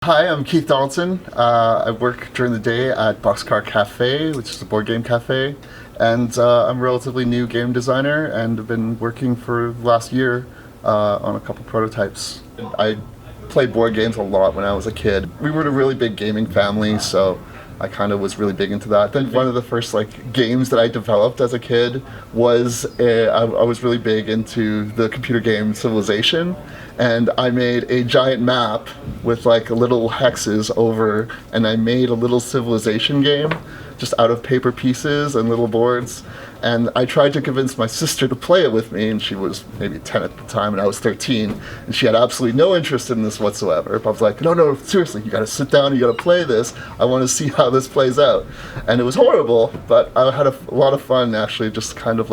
Hi, I'm Keith Donaldson. I work during the day at Boxcar Cafe, which is a board game cafe, and I'm a relatively new game designer and have been working for the last year on a couple prototypes. I played board games a lot when I was a kid. We were a really big gaming family, so I kind of was really big into that. Then one of the first games that I developed as a kid was I was really big into the computer game Civilization, and I made a giant map with little hexes over, and I made a little Civilization game just out of paper pieces and little boards. And I tried to convince my sister to play it with me, and she was maybe 10 at the time, and I was 13, and she had absolutely no interest in this whatsoever. But I was like, no, seriously, you gotta sit down, you gotta play this. I wanna see how this plays out. And it was horrible, but I had a lot of fun actually just kind of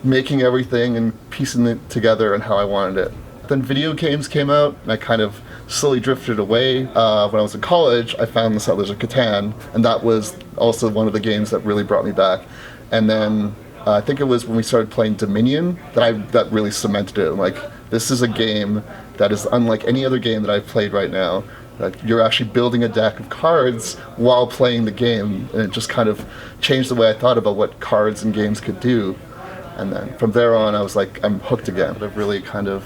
making everything and piecing it together and how I wanted it. Then video games came out, and I kind of slowly drifted away. When I was in college, I found The Settlers of Catan, and that was also one of the games that really brought me back. And then I think it was when we started playing Dominion that really cemented it. This is a game that is unlike any other game that I've played right now. You're actually building a deck of cards while playing the game, and it just kind of changed the way I thought about what cards and games could do. And then from there on, I was like, I'm hooked again. I've really kind of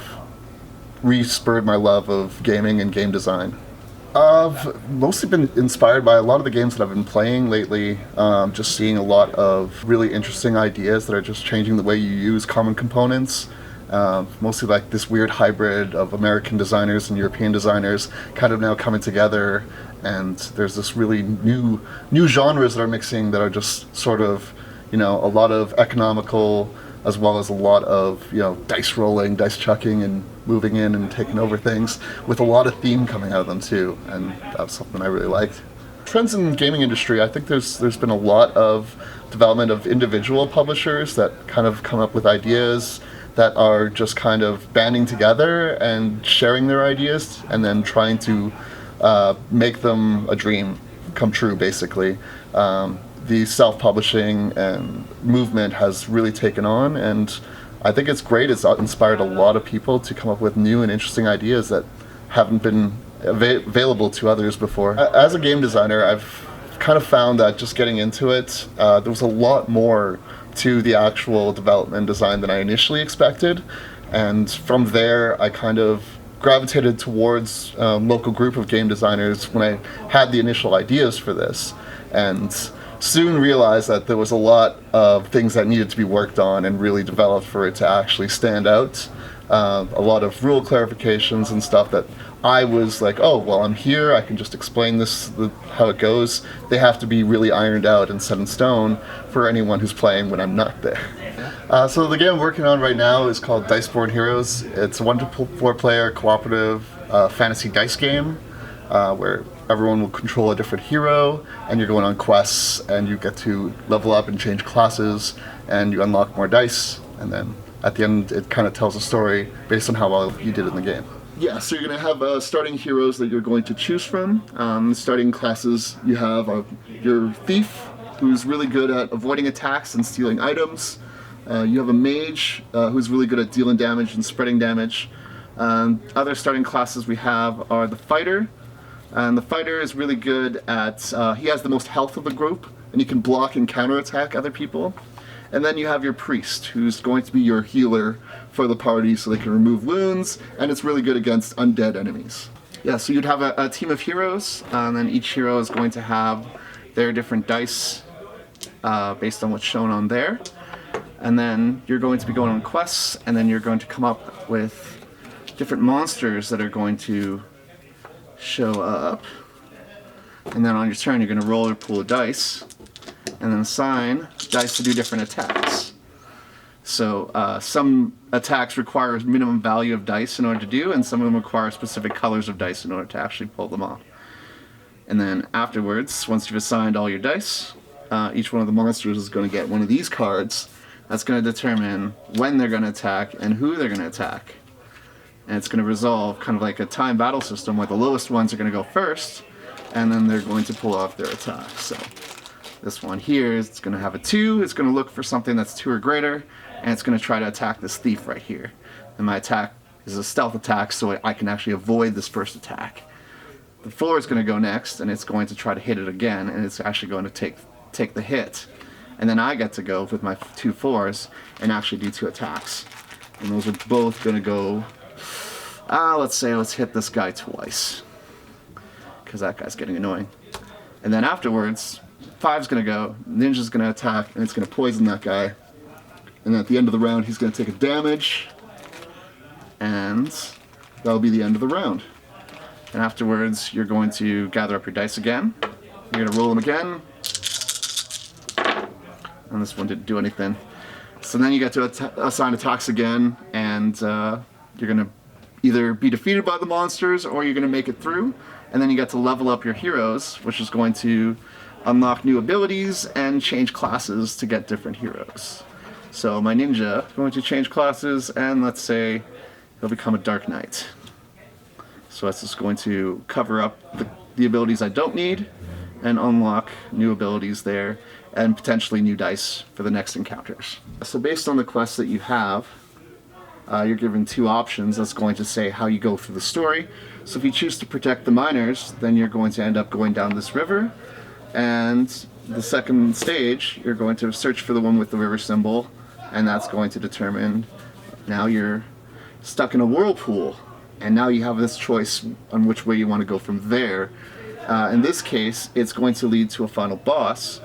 re-spurred my love of gaming and game design. I've mostly been inspired by a lot of the games that I've been playing lately, just seeing a lot of really interesting ideas that are just changing the way you use common components. Mostly this weird hybrid of American designers and European designers kind of now coming together, and there's this really new genres that are mixing that are just sort of, a lot of economical as well as a lot of dice rolling, dice chucking, and moving in and taking over things, with a lot of theme coming out of them too, and that's something I really liked. Trends in the gaming industry, I think there's been a lot of development of individual publishers that kind of come up with ideas that are just kind of banding together and sharing their ideas and then trying to make them a dream come true, basically. The self-publishing and movement has really taken on, and I think it's great. It's inspired a lot of people to come up with new and interesting ideas that haven't been available to others before. As a game designer, I've kind of found that just getting into it, there was a lot more to the actual development design than I initially expected, and from there I kind of gravitated towards a local group of game designers when I had the initial ideas for this, and soon realized that there was a lot of things that needed to be worked on and really developed for it to actually stand out. A lot of rule clarifications and stuff that I was like, oh, well, I'm here, I can just explain this, how it goes. They have to be really ironed out and set in stone for anyone who's playing when I'm not there. So the game I'm working on right now is called Diceborn Heroes. It's a 1 to 4 player cooperative fantasy dice game where everyone will control a different hero, and you're going on quests, and you get to level up and change classes, and you unlock more dice, and then at the end it kind of tells a story based on how well you did in the game. Yeah, so you're going to have starting heroes that you're going to choose from. Starting classes, you have your thief, who's really good at avoiding attacks and stealing items. You have a mage, who's really good at dealing damage and spreading damage. Other starting classes we have are the fighter. And the fighter is really good at, he has the most health of the group, and he can block and counterattack other people. And then you have your priest, who's going to be your healer for the party so they can remove wounds, and it's really good against undead enemies. Yeah, so you'd have a team of heroes, and then each hero is going to have their different dice based on what's shown on there. And then you're going to be going on quests, and then you're going to come up with different monsters that are going to show up, and then on your turn you're going to roll or pool a dice and then assign dice to do different attacks. So some attacks require a minimum value of dice in order to do, and some of them require specific colors of dice in order to actually pull them off. And then afterwards, once you've assigned all your dice, each one of the monsters is going to get one of these cards that's going to determine when they're going to attack and who they're going to attack. And it's going to resolve kind of like a time battle system where the lowest ones are going to go first, and then they're going to pull off their attack. So this one here is going to have a 2, it's going to look for something that's 2 or greater, and it's going to try to attack this thief right here. And my attack is a stealth attack, so I can actually avoid this first attack. The 4 is going to go next, and it's going to try to hit it again, and it's actually going to take the hit. And then I get to go with my 2 4s and actually do 2 attacks. And those are both going to go, let's hit this guy twice, because that guy's getting annoying. And then afterwards, 5's going to go, Ninja's going to attack, and it's going to poison that guy. And at the end of the round, he's going to take a damage, and that'll be the end of the round. And afterwards, you're going to gather up your dice again. You're going to roll them again. And this one didn't do anything. So then you get to assign attacks again, and you're going to either be defeated by the monsters, or you're going to make it through. And then you get to level up your heroes, which is going to unlock new abilities and change classes to get different heroes. So my ninja is going to change classes, and let's say he'll become a Dark Knight. So that's just going to cover up the abilities I don't need and unlock new abilities there and potentially new dice for the next encounters. So based on the quests that you have, you're given 2 options that's going to say how you go through the story. So if you choose to protect the miners, then you're going to end up going down this river, and the second stage you're going to search for the one with the river symbol, and that's going to determine, now you're stuck in a whirlpool, and now you have this choice on which way you want to go from there. In this case, it's going to lead to a final boss,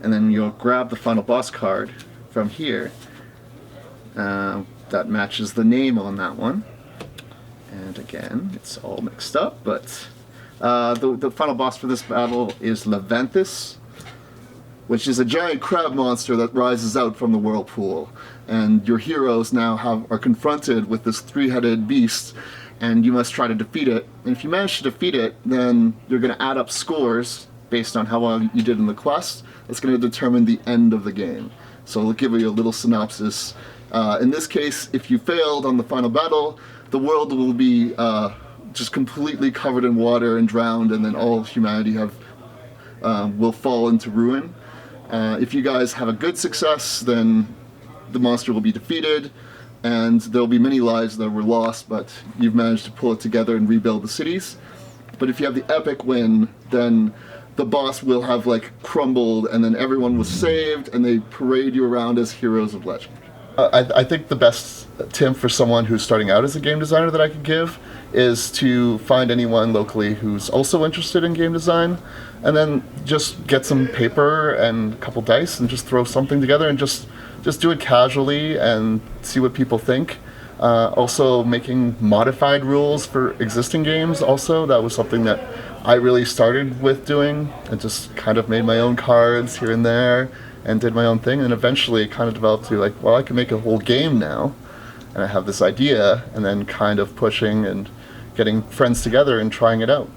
and then you'll grab the final boss card from here. That matches the name on that one. And again, it's all mixed up, but the final boss for this battle is Levanthus, which is a giant crab monster that rises out from the whirlpool. And your heroes now are confronted with this 3-headed beast, and you must try to defeat it. And if you manage to defeat it, then you're going to add up scores based on how well you did in the quest. It's going to determine the end of the game. So I'll give you a little synopsis. In this case, if you failed on the final battle, the world will be just completely covered in water and drowned, and then all humanity will fall into ruin. If you guys have a good success, then the monster will be defeated, and there'll be many lives that were lost, but you've managed to pull it together and rebuild the cities. But if you have the epic win, then the boss will have crumbled, and then everyone was saved, and they parade you around as heroes of legend. I think the best tip for someone who's starting out as a game designer that I could give is to find anyone locally who's also interested in game design, and then just get some paper and a couple dice and just throw something together and just do it casually and see what people think. Also making modified rules for existing games also, that was something that I really started with doing. I just kind of made my own cards here and there and did my own thing, and eventually it kind of developed to well, I can make a whole game now, and I have this idea, and then kind of pushing and getting friends together and trying it out.